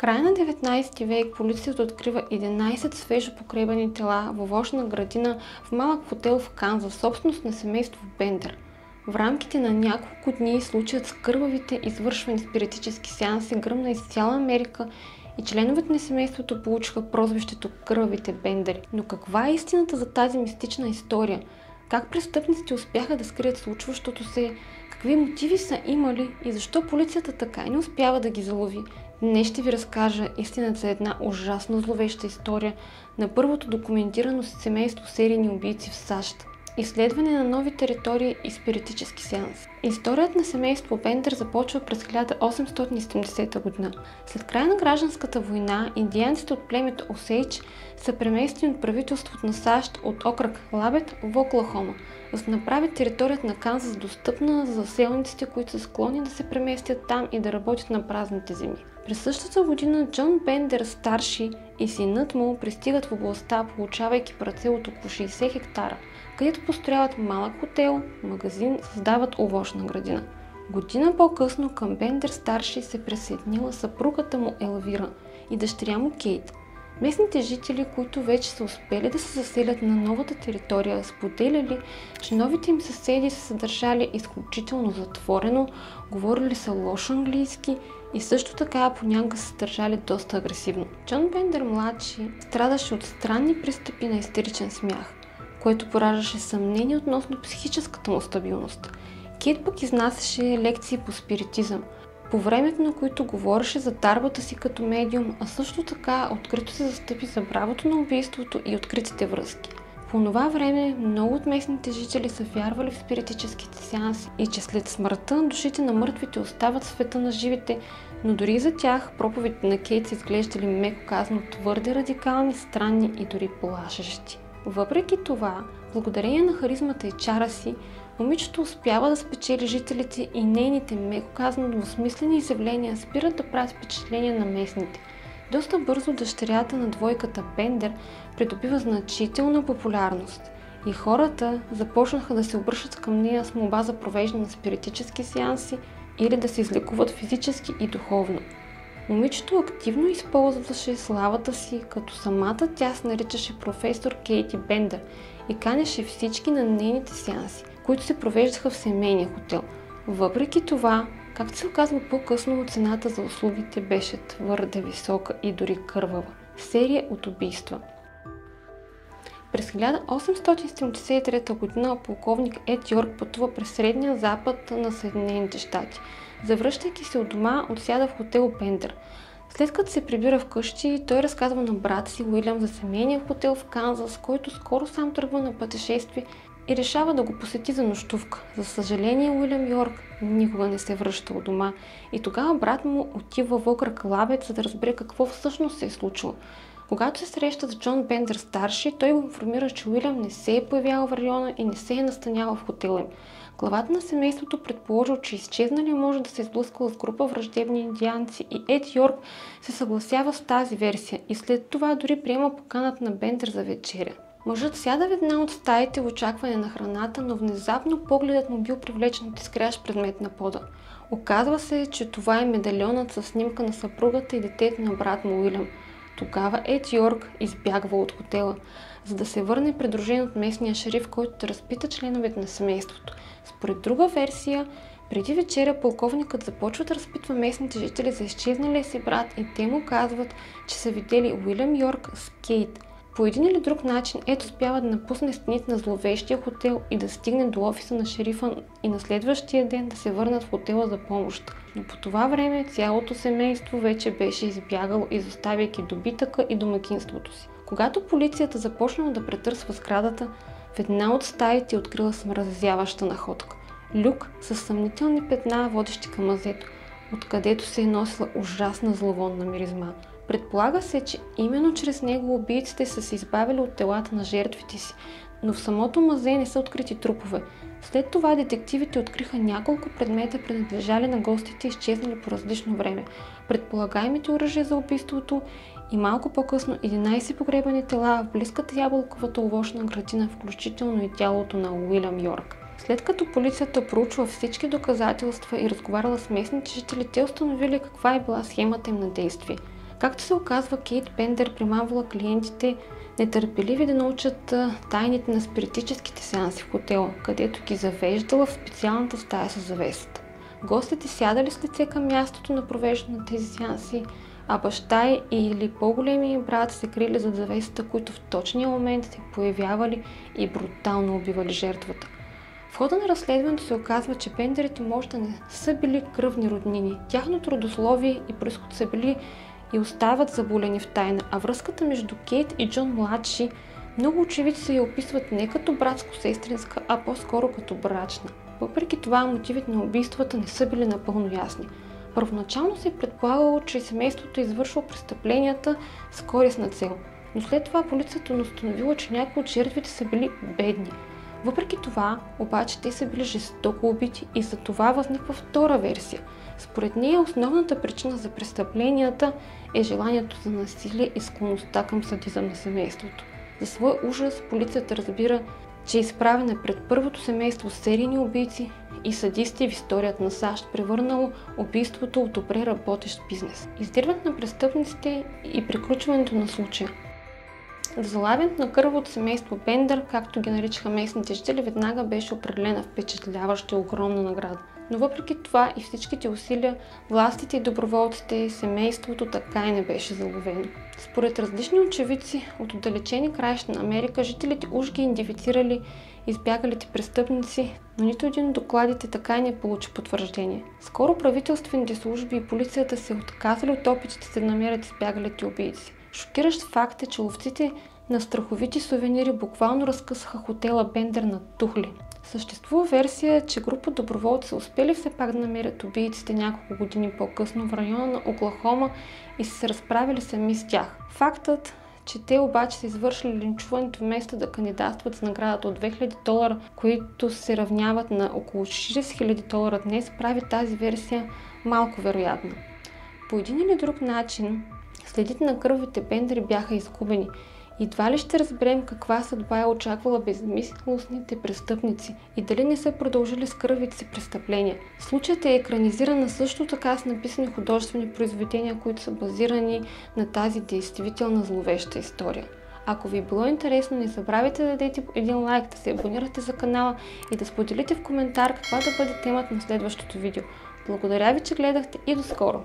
края на 19 век полицията открива 11 свежо погребани тела във овощна градина в малък хотел в Канзас, собственост на семейство Бендер. В рамките на няколко дни случаят с кървавите извършвани спиритически сеанси гръмна из цяла Америка и членовете на семейството получиха прозвището Кървавите Бендери. Но каква е истината за тази мистична история? Как престъпниците успяха да скрият случващото се? Какви мотиви са имали и защо полицията така и не успява да ги залови? Днес ще ви разкажа истината за една ужасно зловеща история на първото документирано семейство серийни убийци в САЩ. Изследване на нови територии и спиритически сеанс. Историята на семейство Бендер започва през 1870 година. След края на гражданската война, индианците от племето Осейч са преместени от правителството на САЩ от окръг Лабет в Оклахома, за да направят територията на Канзас достъпна за заселниците, които са склонни да се преместят там и да работят на празните земи. През същата година Джон Бендер старши и синът му пристигат в областта, получавайки парцел от около 60 хектара, където построяват малък хотел, магазин, създават овощна градина. Година по-късно към Бендер старши се присъединила съпругата му Елвира и дъщеря му Кейт. Местните жители, които вече са успели да се заселят на новата територия, споделяли, че новите им съседи са се държали изключително затворено, говорили са лошо английски и също така понякога са се държали доста агресивно. Джон Бендер младши страдаше от странни пристъпи на истеричен смях, което пораждаше съмнение относно психическата му стабилност. Кейт пък изнасяше лекции по спиритизъм, по времето на които говореше за дарбата си като медиум, а също така открито се застъпи за правото на убийството и откритите връзки. По това време много от местните жители са вярвали в спиритическите сеанси и че след смъртта душите на мъртвите остават в света на живите, но дори за тях проповедите на Кейт са изглеждали меко казано твърде радикални, странни и дори плашещи. Въпреки това, благодарение на харизмата и чара си, момичето успява да спечели жителите и нейните, меко казано, двусмислени изявления спират да правят впечатление на местните. Доста бързо дъщерята на двойката Бендер придобива значителна популярност и хората започнаха да се обръщат към нея с молба за провеждане на спиритически сеанси или да се излекуват физически и духовно. Момичето активно използваше славата си, като самата тя се наричаше професор Кейти Бендер и канеше всички на нейните сеанси, които се провеждаха в семейния хотел. Въпреки това, както се оказва по-късно, цената за услугите беше твърде висока и дори кървава. Серия от убийства. През 1873 г. полковник Ед Йорк пътува през Средния запад на Съединените щати. Завръщайки се от дома, отсяда в хотел Бендер. След като се прибира вкъщи, той разказва на брата си Уилям за семейния хотел в Канзас, който скоро сам тръгва на пътешествие и решава да го посети за нощувка. За съжаление, Уилям Йорк никога не се връща от дома и тогава брат му отива в окръг Лабет, за да разбере какво всъщност се е случило. Когато се среща с Джон Бендер старши, той го информира, че Уилям не се е появявал в района и не се е настанявал в хотела им. Главата на семейството предположил, че изчезналият може да се изблъскал с група враждебни индианци и Ед Йорк се съгласява с тази версия и след това дори приема поканата на Бендер за вечеря. Мъжът сяда в една от стаите в очакване на храната, но внезапно погледът му бил привлечен от изкрящ предмет на пода. Оказва се, че това е медальонът със снимка на съпругата и детето на брат му Уилям. Тогава Ед Йорк избягва от хотела, за да се върне придружен от местния шериф, който да разпита членовете на семейството. Според друга версия, преди вечеря полковникът започва да разпитва местните жители за изчезналия си брат и те му казват, че са видели Уилям Йорк с Кейт. По един или друг начин Ед успява да напусне стените на зловещия хотел и да стигне до офиса на шерифа и на следващия ден да се върнат в хотела за помощ. Но по това време цялото семейство вече беше избягало, изоставяйки добитъка и домакинството си. Когато полицията започнала да претърсва сградата, в една от стаите открила смразяваща находка. Люк с съмнителни петна, водещи към мазето, откъдето се е носила ужасна зловонна миризма. Предполага се, че именно чрез него убийците са се избавили от телата на жертвите си, но в самото мазе не са открити трупове. След това детективите откриха няколко предмета, принадлежали на гостите, изчезнали по различно време. Предполагаемите оръжия за убийството и малко по-късно 11 погребани тела в близката ябълковата овощна градина, включително и тялото на Уилям Йорк. След като полицията проучва всички доказателства и разговаряла с местните жители, те установили каква е била схемата им на действие. Както се оказва, Кейт Бендер примамвала клиентите нетърпеливи да научат тайните на спиритическите сеанси в хотела, където ги завеждала в специалната стая с завесата. Гостите сядали с лице към мястото на провеждане на тези сеанси, а баща или по-големия брат се крили зад завесата, които в точния момент се появявали и брутално убивали жертвата. В хода на разследването се оказва, че Бендерите може да не са били кръвни роднини. Тяхното родословие и произход са били и остават заболени в тайна, а връзката между Кейт и Джон младши много очевидци я описват не като братско-сестринска, а по-скоро като брачна. Въпреки това, мотивите на убийствата не са били напълно ясни. Първоначално се е предполагало, че семейството е извършило престъпленията с користна цел, но след това полицията установила, че някои от жертвите са били бедни. Въпреки това, обаче те са били жестоко убити и за това възниква втора версия. Според нея основната причина за престъпленията е желанието за насилие и склонността към садизъм на семейството. За свой ужас полицията разбира, че е изправена пред първото семейство с серийни убийци и садисти в историята на САЩ, превърнало убийството от добре работещ бизнес. Издирването на престъпниците и приключването на случая. За залавянето на кървавото семейство Бендер, както ги наричаха местните жители, веднага беше определена впечатляваща и огромна награда. Но въпреки това и всичките усилия, властите и доброволците, семейството така и не беше заловено. Според различни очевидци от отдалечени краища на Америка, жителите уж ги идентифицирали избягалите престъпници, но нито един от докладите така и не получи потвърждение. Скоро правителствените служби и полицията се отказали от опитите да намерят избягалите убийци. Шокиращ факт е, че ловците на страховити сувенири буквално разкъсаха хотела Бендер на тухли. Съществува версия, че група доброволци са успели все пак да намерят убийците няколко години по-късно в района на Оклахома и са се разправили сами с тях. Фактът, че те обаче са извършили линчуването вместо да кандидатстват с наградата от $2000, които се равняват на около $60 000 днес, прави тази версия малко вероятна. По един или друг начин, следите на кървавите Бендери бяха изгубени. Едва ли ще разберем каква съдба е очаквала безмислостните престъпници и дали не са продължили с кървавите си престъпления. Случаят е екранизиран също така с написани художествени произведения, които са базирани на тази действителна зловеща история. Ако ви е било интересно, не забравяйте да дадете един лайк, да се абонирате за канала и да споделите в коментар каква да бъде темата на следващото видео. Благодаря ви, че гледахте и до скоро!